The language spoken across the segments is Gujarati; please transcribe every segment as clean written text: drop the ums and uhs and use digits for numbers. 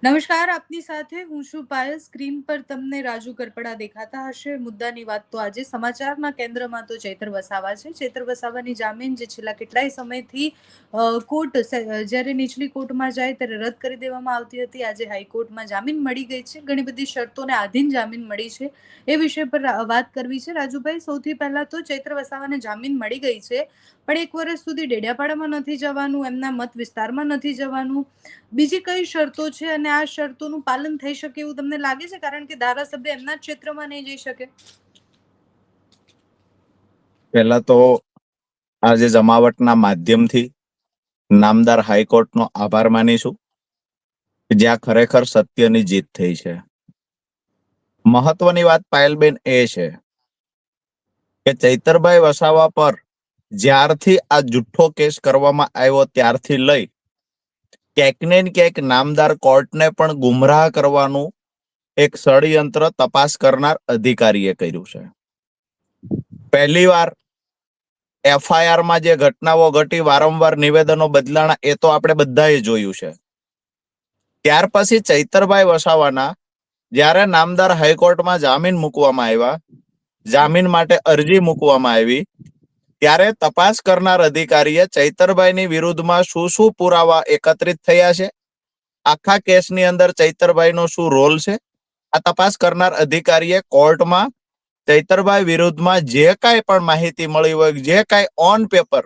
નમસ્કાર, આપની સાથે હું છું પાયલ. સ્ક્રીન પર તમને રાજુ કરપડા દેખાતા હશે. મુદ્દાની વાત તો આજે સમાચારના કેન્દ્રમાં તો ચૈત્ર વસાવા છે. ચૈત્ર વસાવાની જામીન જે છેલ્લા કેટલાય સમયથી કોર્ટ જ્યારે નીચલી કોર્ટમાં જાય ત્યારે રદ કરી દેવામાં આવતી હતી, આજે હાઈકોર્ટમાં જામીન મળી ગઈ છે. ઘણી બધી શરતોને આધીન જામીન મળી છે. એ વિષય પર વાત કરવી છે. રાજુભાઈ, સૌથી પહેલા તો ચૈત્ર વસાવાને જામીન મળી ગઈ છે, પણ 1 વર્ષ સુધી ડેડિયાપાડામાં નથી જવાનું, એમના મત વિસ્તારમાં નથી જવાનું. બીજી કઈ શરતો છે અને આ શરતોનું પાલન થઈ શકે એવું તમને લાગે છે? કારણ કે ધારાસભ્ય એમના જ ક્ષેત્રમાં નહીં જઈ શકે. પહેલા તો આજે જમાવટના માધ્યમથી નામદાર હાઈકોર્ટનો આભાર માનીશું, જ્યાં ખરેખર સત્યની જીત થઈ છે. મહત્વની વાત પાયલબેન એ છે કે ચૈતરભાઈ વસાવા પર જ્યારથી આ જુઠ્ઠો કેસ કરવામાં આવ્યો ત્યારથી લઈ ક્યાંક ને ક્યાંક નામદાર કોર્ટને પણ ગુમરાહ કરવાનું એક ષડયંત્ર તપાસ કરનાર અધિકારીએ કર્યું છે. પહેલી વાર એફઆઈઆરમાં જે ઘટનાઓ ઘટી, વારંવાર નિવેદનો બદલાણા, એ તો આપણે બધાએ જોયું છે. ત્યાર પછી ચૈતરભાઈ વસાવાના જ્યારે નામદાર હાઈકોર્ટમાં જામીન મૂકવામાં આવ્યા, જામીન માટે અરજી મૂકવામાં આવી, ત્યારે તપાસ કરનાર અધિકારીએ ચૈતરભાઈની વિરુદ્ધમાં શું શું પુરાવા એકત્રિત થયા છે, આખા કેસની અંદર ચૈતરભાઈનો શું રોલ છે, આ તપાસ કરનાર અધિકારીએ કોર્ટમાં ચૈતરભાઈ વિરુદ્ધમાં જે કાંઈ પણ માહિતી મળી હોય, જે કાંઈ ઓન પેપર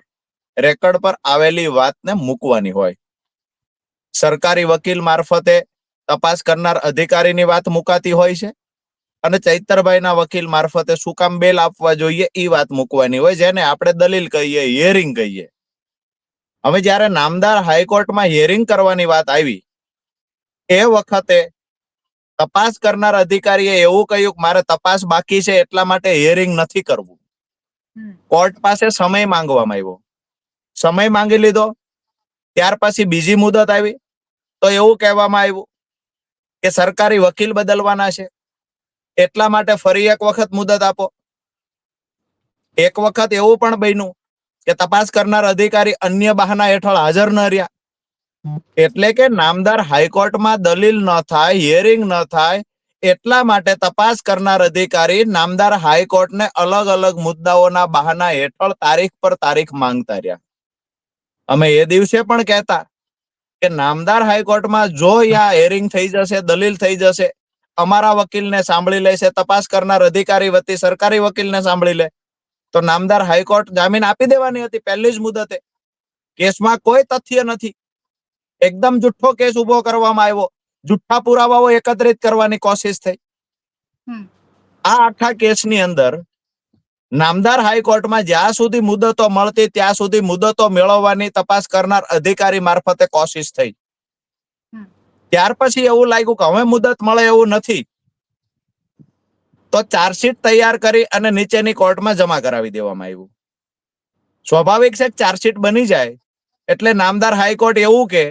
રેકોર્ડ પર આવેલી વાતને મૂકવાની હોય. સરકારી વકીલ મારફતે તપાસ કરનાર અધિકારીની વાત મુકાતી હોય છે અને ચૈતરભાઈના વકીલ મારફતે શું કામ બેલ આપવા જોઈએ એ વાત મૂકવાની હોય, જેને આપણે દલીલ કહીએ, હિયરિંગ કહીએ. હવે જ્યારે નામદાર હાઈકોર્ટમાં હિયરિંગ કરવાની વાત આવી, એ વખતે તપાસ કરનાર અધિકારીએ એવું કહ્યું કે મારે તપાસ બાકી છે એટલા માટે હિયરિંગ નથી કરવું. કોર્ટ પાસે સમય માંગવામાં આવ્યો, સમય માંગી લીધો. ત્યાર પછી બીજી મુદત આવી તો એવું કહેવામાં આવ્યું કે સરકારી વકીલ બદલવાના છે, એટલા માટે ફરી એક વખત મુદત આપો. એક વખત એવું પણ બન્યું કે તપાસ કરનાર અધિકારી અન્ય બહાના હેઠળ હાજર ન રહ્યા, એટલે કે નામદાર હાઈકોર્ટમાં દલીલ ન થાય, હિયરિંગ ન થાય, એટલા માટે તપાસ કરનાર અધિકારી નામદાર હાઈકોર્ટને અલગ અલગ મુદ્દાઓના બહાના હેઠળ તારીખ પર તારીખ માંગતા રહ્યા. અમે એ દિવસે પણ કહેતા કે નામદાર હાઈકોર્ટમાં જો યા હિયરિંગ થઈ જશે, દલીલ થઈ જશે, અમારા વકીલને સાંભળી લેશે, તપાસ કરનાર અધિકારી વતી સરકારી વકીલને સાંભળી લે, તો નામદાર હાઈકોર્ટ જામીન આપી દેવાની હતી પહેલી જ મુદતે. કેસમાં કોઈ તથ્ય નથી, એકદમ જુઠ્ઠો કેસ ઉભો કરવામાં આવ્યો, જુઠ્ઠા પુરાવાઓ એકત્રિત કરવાની કોશિશ થઈ. આ આખા કેસની અંદર નામદાર હાઈકોર્ટમાં જ્યાં સુધી મુદતો મળતી ત્યાં સુધી મુદતો મેળવવાની તપાસ કરનાર અધિકારી મારફતે કોશિશ થઈ. ત્યાર પછી એવું લાગ્યું કે હવે મુદત મળે એવું નથી, તો ચાર્જશીટ તૈયાર કરી અને નીચેની કોર્ટમાં જમા કરાવી દેવામાં આવ્યું. સ્વાભાવિક છે, ચાર્જશીટ બની જાય એટલે નામદાર હાઈકોર્ટ એવું કે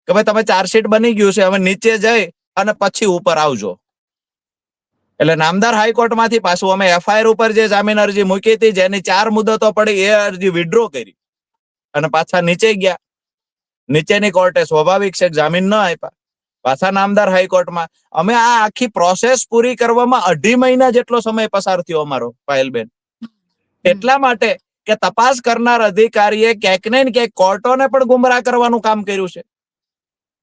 ભાઈ તમે ચાર્જશીટ બની ગયું છે, હવે નીચે જઈ અને પછી ઉપર આવજો. એટલે નામદાર હાઈકોર્ટમાંથી પાછું અમે એફઆઈઆર ઉપર જે જામીન અરજી મૂકી હતી, જેની 4 મુદતો પડી, એ અરજી વિડ્રો કરી અને પાછા નીચે ગયા. નીચેની કોર્ટે સ્વાભાવિક છે જામીન ન આપ્યા, પાછા નામદાર હાઈકોર્ટમાં. અમે આ આખી પ્રોસેસ પૂરી કરવામાં 2.5 મહિના જેટલો સમય પસાર થયો અમારો, પાયલબેન. એટલા માટે કે તપાસ કરનાર અધિકારીએ ક્યાંક ને ક્યાંક કોર્ટોને પણ ગુમરાહ કરવાનું કામ કર્યું છે.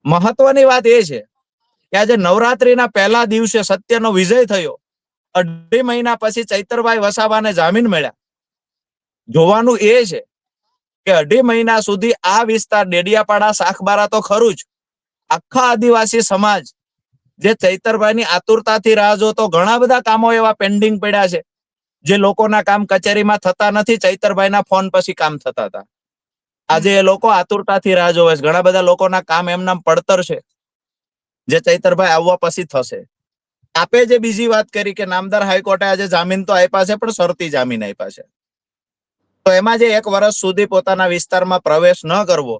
મહત્વની વાત એ છે કે આજે નવરાત્રીના પહેલા દિવસે સત્યનો વિજય થયો, 2.5 મહિના પછી ચૈતરભાઈ વસાવાને જામીન મળ્યા. જોવાનું એ છે કે 2.5 મહિના સુધી આ વિસ્તાર ડેડિયાપાડા, સાખબારા તો ખરું જ, આખા આદિવાસી સમાજ જે ચૈતરભાઈની આતુરતાથી રાહ જોતો, ઘણા બધા કામો એવા પેન્ડિંગ પડ્યા છે જે લોકોના કામ કચેરીમાં થતા નથી, ચૈતરભાઈના ફોન પછી કામ થતા હતા. આજે એ લોકો આતુરતાથી રાહ જોવે છે. ઘણા બધા લોકોના કામ એમના પડતર છે જે ચૈતરભાઈ આવવા પછી થશે. આપે જે બીજી વાત કરી કે નામદાર હાઈકોર્ટે આજે જામીન તો આપ્યા છે, પણ શરતી જામીન આપ્યા છે, તો એમાં જે 1 વર્ષ સુધી પોતાના વિસ્તારમાં પ્રવેશ ન કરવો,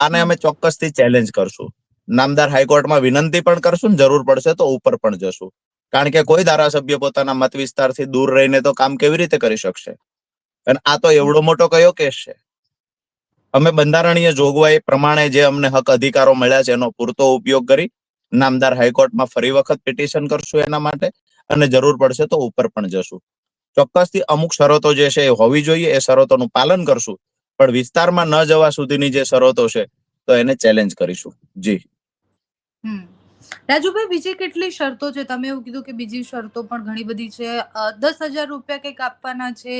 આને અમે ચોક્કસથી ચેલેન્જ કરશું. નામદાર હાઈકોર્ટમાં વિનંતી પણ કરશું, જરૂર પડશે તો ઉપર પણ જશું. કારણ કે કોઈ ધારાસભ્ય પોતાના મત વિસ્તારથી દૂર રહીને તો કામ કેવી રીતે કરી શકશે? અને આ તો એવડો મોટો કયો કેસ છે? અમે બંધારણીય જોગવાઈ પ્રમાણે જે અમને હક અધિકારો મળ્યા છે એનો પૂરતો ઉપયોગ કરી નામદાર હાઈકોર્ટમાં ફરી વખત પિટિશન કરશું એના માટે, અને જરૂર પડશે તો ઉપર પણ જશું. ચોક્કસથી અમુક શરતો જે છે એ હોવી જોઈએ, એ શરતોનું પાલન કરશું, પણ વિસ્તારમાં ન જવા સુધીની જે શરતો છે તો એને ચેલેન્જ કરીશું. જી. રાજુભાઈ, બીજી કેટલી શરતો છે? તમે એવું કીધું કે બીજી શરતો પણ ઘણી બધી છે. 10,000 રૂપિયા કંઈક આપવાના છે,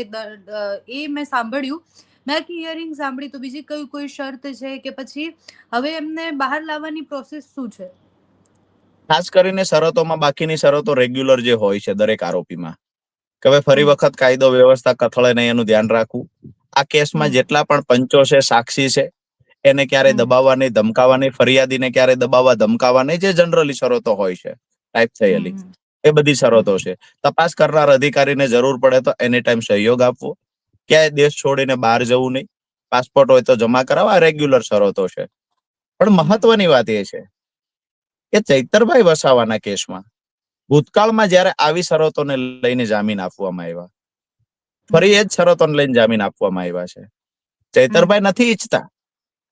એ મેં સાંભળ્યું. મેં હિયરિંગ સાંભળી, તો બીજી કોઈ શરત છે કે પછી હવે એમને બહાર લાવવાની પ્રોસેસ શું છે? ખાસ કરીને શરતોમાં બાકીની શરતો રેગ્યુલર જે હોય છે દરેક આરોપીમાં, કે હવે ફરી હમ વખત કાયદો વ્યવસ્થા કથળે નહીં એનું ધ્યાન રાખવું. આ કેસમાં હમ જેટલા પણ પંચો છે, સાક્ષી છે, એને ક્યારે હમ દબાવવા નહીં, ધમકાવવા નહીં, ફરિયાદીને ક્યારે દબાવવા ધમકાવવા નહીં, જે જનરલી શરતો હોય છે ટાઈપ થયેલી, હમ એ બધી શરતો હમ છે. તપાસ કરનાર અધિકારીને જરૂર પડે તો એની ટાઈમ સહયોગ આપવો, ક્યાંય દેશ છોડીને બહાર જવું નહીં, પાસપોર્ટ હોય તો જમા કરાવવા, રેગ્યુલર શરતો છે. પણ હમ મહત્વની વાત એ છે કે ચૈતરભાઈ વસાવાના કેસમાં ભૂતકાળમાં જ્યારે આવી શરતોને લઈને જામીન આપવામાં આવ્યા, ફરી હમ એ જ શરતોને લઈને જામીન આપવામાં આવ્યા છે. હમ ચૈતરભાઈ નથી ઈચ્છતા,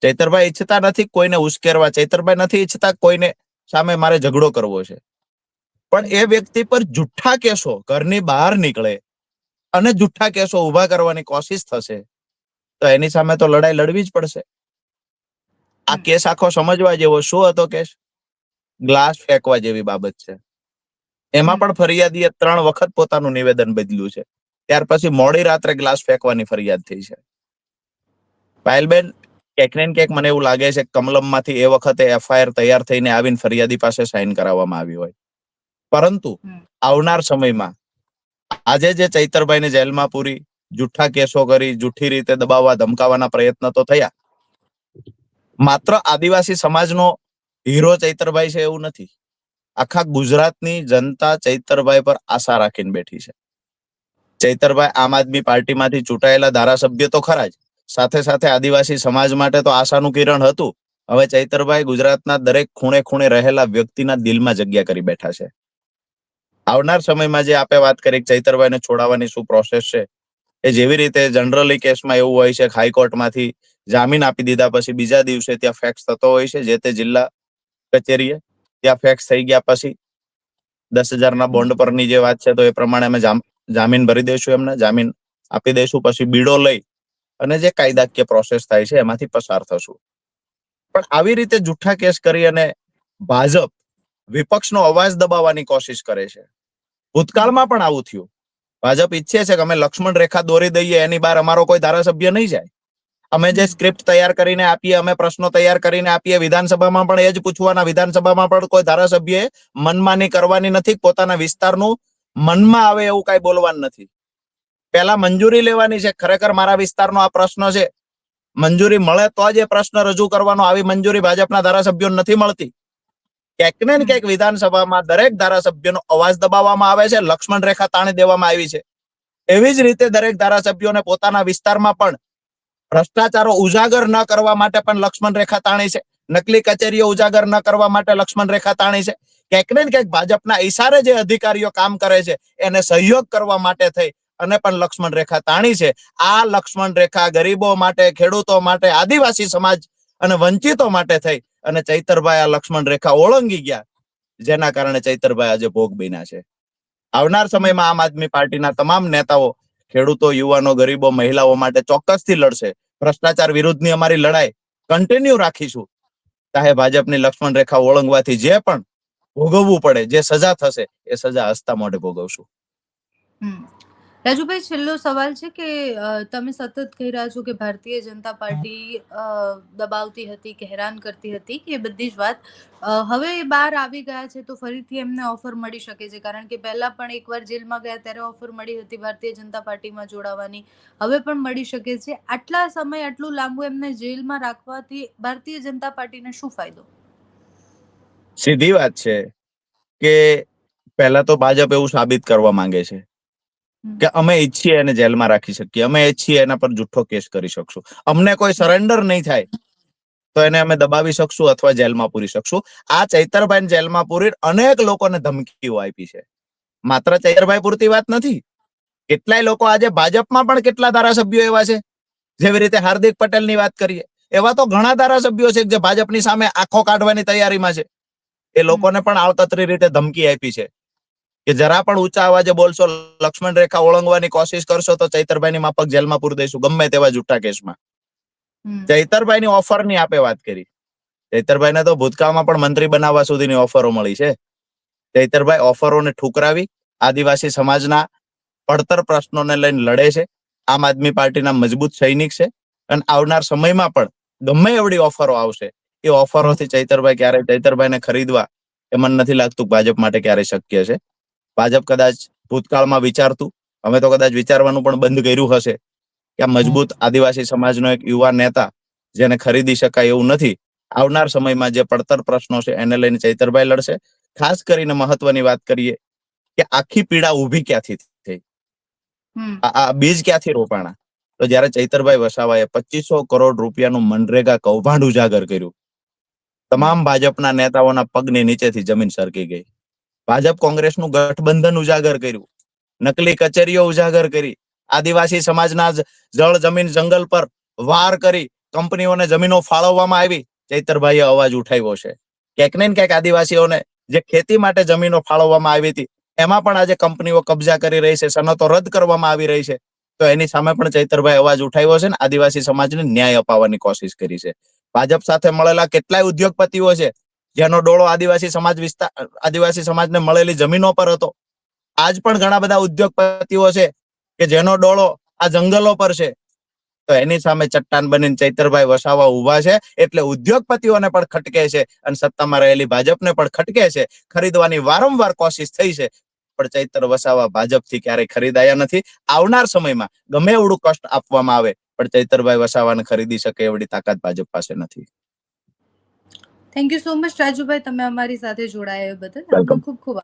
ચૈતરભાઈ ઈચ્છતા નથી કોઈને ઉશ્કેરવા, ચૈતરભાઈ નથી ઈચ્છતા કોઈને સામે મારે ઝઘડો કરવો છે. પણ હમ એ વ્યક્તિ પર જુઠ્ઠા કેસો ઘરની બહાર નીકળે અને જુઠ્ઠા કેસો ઉભા કરવાની કોશિશ થશે તો એની સામે તો લડાઈ લડવી જ પડશે. આ હમ કેસ આખો સમજવા જેવો શું હતો? કેસ ગ્લાસ ફેંકવા જેવી બાબત છે. એમાં હમ પણ ફરિયાદીએ 3 વખત પોતાનું નિવેદન બદલ્યું છે. ત્યાર પછી મોડી રાત્રે ગ્લાસ ફેંકવાની ફરિયાદ થઈ છે. પાયલબેન, ક્યાંક ને ક્યાંક મને એવું લાગે છે કમલમમાંથી એ વખતે એફઆઈઆર તૈયાર થઈને આવીને ફરિયાદી પાસે સાઈન કરાવવામાં આવી હોય. પરંતુ હમ આવનાર સમયમાં આજે જે ચૈતરભાઈને જેલમાં પૂરી, જુઠ્ઠા કેસો કરી, જુઠ્ઠી રીતે દબાવવા ધમકાવવાના પ્રયત્ન તો થયા. માત્ર આદિવાસી સમાજનો હીરો ચૈતરભાઈ છે એવું નથી. આખા ગુજરાતની જનતા ચૈતરભાઈ પર આશા રાખીને બેઠી છે. ચૈતરભાઈ આમ આદમી પાર્ટીમાંથી ચૂંટાયેલા ધારાસભ્ય તો ખરા જ, સાથે સાથે આદિવાસી સમાજ માટે તો આશાનું કિરણ હતું. હવે ચૈતરભાઈ ગુજરાતના દરેક ખૂણે ખૂણે રહેલા વ્યક્તિના દિલમાં જગ્યા કરી બેઠા છે. આવનાર સમયમાં જે આપે વાત કરી ચૈતરભાઈને છોડાવવાની શું પ્રોસેસ છે, એ જેવી રીતે જનરલી કેસમાં એવું હોય છે, હાઈકોર્ટમાંથી જામીન આપી દીધા પછી બીજા દિવસે ત્યાં ફેક્સ થતો હોય છે જે તે જિલ્લા કચેરીએ. ત્યાં ફેક્સ થઈ ગયા પછી 10,000ના બોન્ડ પરની જે વાત છે, તો એ પ્રમાણે અમે જામીન ભરી દઈશું, એમને જામીન આપી દઈશું, પછી બીડો લઈ અને જે કાયદાકીય પ્રોસેસ થાય છે એમાંથી પસાર થશું. પણ આવી રીતે જુઠ્ઠા કેસ કરી અને ભાજપ વિપક્ષનો અવાજ દબાવવાની કોશિશ કરે છે. ભૂતકાળમાં પણ આવું થયું. ભાજપ ઈચ્છે છે કે અમે લક્ષ્મણ રેખા દોરી દઈએ, એની બહાર અમારો કોઈ ધારાસભ્ય નહીં જાય. અમે જે સ્ક્રિપ્ટ તૈયાર કરીને આપીએ, અમે પ્રશ્નો તૈયાર કરીને આપીએ, વિધાનસભામાં પણ એ જ પૂછવાના, વિધાનસભામાં પણ કોઈ ધારાસભ્યએ મનમાની કરવાની નથી, પોતાના વિસ્તારનું મનમાં આવે એવું કઈ બોલવાનું નથી. પહેલા મંજૂરી લેવાની છે. ખરેખર મારા વિસ્તારનો આ પ્રશ્ન છે, મંજૂરી મળે તો જ એ પ્રશ્ન રજૂ કરવાનો. આવી મંજૂરી ભાજપના ધારાસભ્યો નથી મળતી. ક્યાંક ને ક્યાંક વિધાનસભામાં દરેક ધારાસભ્યનો અવાજ દબાવવામાં આવે છે, લક્ષ્મણ રેખા તાણી દેવામાં આવી છે. એવી જ રીતે દરેક ધારાસભ્યોને પોતાના વિસ્તારમાં પણ ભ્રષ્ટાચારો ઉજાગર ન કરવા માટે પણ લક્ષ્મણ રેખા તાણી છે. નકલી કચેરીઓ ઉજાગર ન કરવા માટે લક્ષ્મણ રેખા તાણી છે. ક્યાંક ને ક્યાંક ભાજપના ઈશારે જે અધિકારીઓ કામ કરે છે એને સહયોગ કરવા માટે થઈ અને પણ લક્ષ્મણ રેખા તાણી છે. આ લક્ષ્મણ રેખા ગરીબો માટે, ખેડૂતો માટે, આદિવાસી સમાજ અને વંચિતો માટે થઈ અને ચૈતરભાઈ આ લક્ષ્મણ રેખા ઓળંગી ગયા, જેના કારણે ચૈતરભાઈ આજે ભોગ બન્યા છે. આવનાર સમયમાં આમ આદમી પાર્ટીના તમામ નેતાઓ ખેડૂતો, યુવાનો, ગરીબો, મહિલાઓ માટે ચોક્કસથી લડશે. ભ્રષ્ટાચાર વિરુદ્ધની અમારી લડાઈ કન્ટિન્યુ રાખીશું. ચાહે ભાજપની લક્ષ્મણ રેખા ઓળંગવાથી જે પણ ભોગવવું પડે, જે સજા થશે એ સજા હસતા મોઢે ભોગવશું. રાજુભાઈ, છેલ્લો સવાલ છે કે તમે સતત કહી રહ્યા છો કે ભારતીય જનતા પાર્ટી દબાવતી હતી, કે હેરાન કરતી હતી, કે એ બધી જ વાત હવે એ બહાર આવી ગયા છે તો ફરીથી એમને ઓફર મળી શકે છે, કારણ કે પહેલા પણ એકવાર જેલમાં ગયા ત્યારે ઓફર મળી હતી ભારતીય જનતા પાર્ટીમાં જોડાવાની, હવે પણ મળી શકે છે. આટલા સમય આટલું લાંબુ એમને જેલમાં રાખવાથી ભારતીય જનતા પાર્ટીને શું ફાયદો? સીધી વાત છે કે પહેલા તો ભાજપ એવું સાબિત કરવા માંગે છે કે અમે ઈચ્છીએ એને જેલમાં રાખી શકીએ, અમે ઈચ્છીએ એના પર જુઠ્ઠો કેસ કરી શકશું, અમને કોઈ સરેન્ડર નહીં થાય તો એને અમે દબાવી શકશું અથવા જેલમાં પૂરી શકશું. આ ચૈતરભાઈ જેલમાં પૂરી અનેક લોકોને ધમકીઓ આપી છે. માત્ર ચૈતરભાઈ પૂરતી વાત નથી. કેટલાય લોકો આજે ભાજપમાં પણ કેટલા ધારાસભ્યો એવા છે, જેવી રીતે હાર્દિક પટેલની વાત કરીએ, એવા તો ઘણા ધારાસભ્યો છે જે ભાજપની સામે આંખો કાઢવાની તૈયારીમાં છે. એ લોકોને પણ આવતતરી રીતે ધમકી આપી છે કે જરા પણ ઊંચા અવાજે બોલશો, લક્ષ્મણ રેખા ઓળંગવાની કોશિશ કરશો તો ચૈતરભાઈની માફક જેલમાં પૂરી દઈશું, ગમે તેવા જૂઠા કેસમાં. ચૈતરભાઈની ઓફરની આપે વાત કરી. ચૈતરભાઈને તો ભૂતકાળમાં પણ મંત્રી બનાવવા સુધીની ઓફરો મળી છે. ચૈતરભાઈ ઓફરોને ઠુકરાવી આદિવાસી સમાજના પડતર પ્રશ્નોને લઈને લડે છે. આમ આદમી પાર્ટીના મજબૂત સૈનિક છે અને આવનાર સમયમાં પણ ગમે એવડી ઓફરો આવશે એ ઓફરોથી ચૈતરભાઈને ખરીદવા એ મને નથી લાગતું ભાજપ માટે ક્યારે શક્ય છે. ભાજપ કદાચ ભૂતકાળમાં વિચારતું, અમે તો કદાચ વિચારવાનું પણ બંધ કર્યું હશે કે આ મજબૂત આદિવાસી સમાજનો એક યુવા નેતા જેને ખરીદી શકાય એવું નથી. આવનાર સમયમાં જે પડતર પ્રશ્નો છે એને લઈને ચૈતરભાઈ લડશે. ખાસ કરીને મહત્વની વાત કરીએ કે આખી પીડા ઊભી ક્યાંથી થઈ, આ બીજ ક્યાંથી રોપાણા? તો જયારે ચૈતરભાઈ વસાવાએ 2500 કરોડ રૂપિયાનું મનરેગા કૌભાંડ ઉજાગર કર્યું, તમામ ભાજપના નેતાઓના પગની નીચેથી જમીન સરકી ગઈ. ભાજપ કોંગ્રેસનું ગઠબંધન ઉજાગર કર્યું, નકલી કચેરીઓ ઉજાગર કરી, આદિવાસી સમાજના જળ જમીન જંગલ પર વાર કરી કંપનીઓને જમીનો ફાળવવામાં આવી. ચૈતરભાઈએ અવાજ ઉઠાવ્યો છે. ક્યાંક ને ક્યાંક આદિવાસીઓને જે ખેતી માટે જમીનો ફાળવવામાં આવી હતી એમાં પણ આજે કંપનીઓ કબજા કરી રહી છે, સનતો રદ કરવામાં આવી રહી છે. તો એની સામે પણ ચૈતરભાઈ અવાજ ઉઠાવ્યો છે ને આદિવાસી સમાજને ન્યાય અપાવવાની કોશિશ કરી છે. ભાજપ સાથે મળેલા કેટલાય ઉદ્યોગપતિઓ છે જેનો ડોળો આદિવાસી સમાજને મળેલી જમીનો પર હતો. આજ પણ ઘણા બધા ઉદ્યોગપતિઓ છે કે જેનો ડોળો આ જંગલો પર છે. તો એની સામે ચટ્ટાન બનીને ચૈતરભાઈ વસાવા ઉભા છે એટલે ઉદ્યોગપતિઓને પણ ખટકે છે અને સત્તામાં રહેલી ભાજપને પણ ખટકે છે. ખરીદવાની વારંવાર કોશિશ થઈ છે પણ ચૈતર વસાવા ભાજપથી ક્યારેય ખરીદાયા નથી. આવનાર સમયમાં ગમે એવડું કષ્ટ આપવામાં આવે પણ ચૈતરભાઈ વસાવાને ખરીદી શકે એવડી તાકાત ભાજપ પાસે નથી. Thank you so much Rajubhai, તમે અમારી સાથે જોડાયા બદલ. આપનો વેલકમ. ખૂબ ખૂબ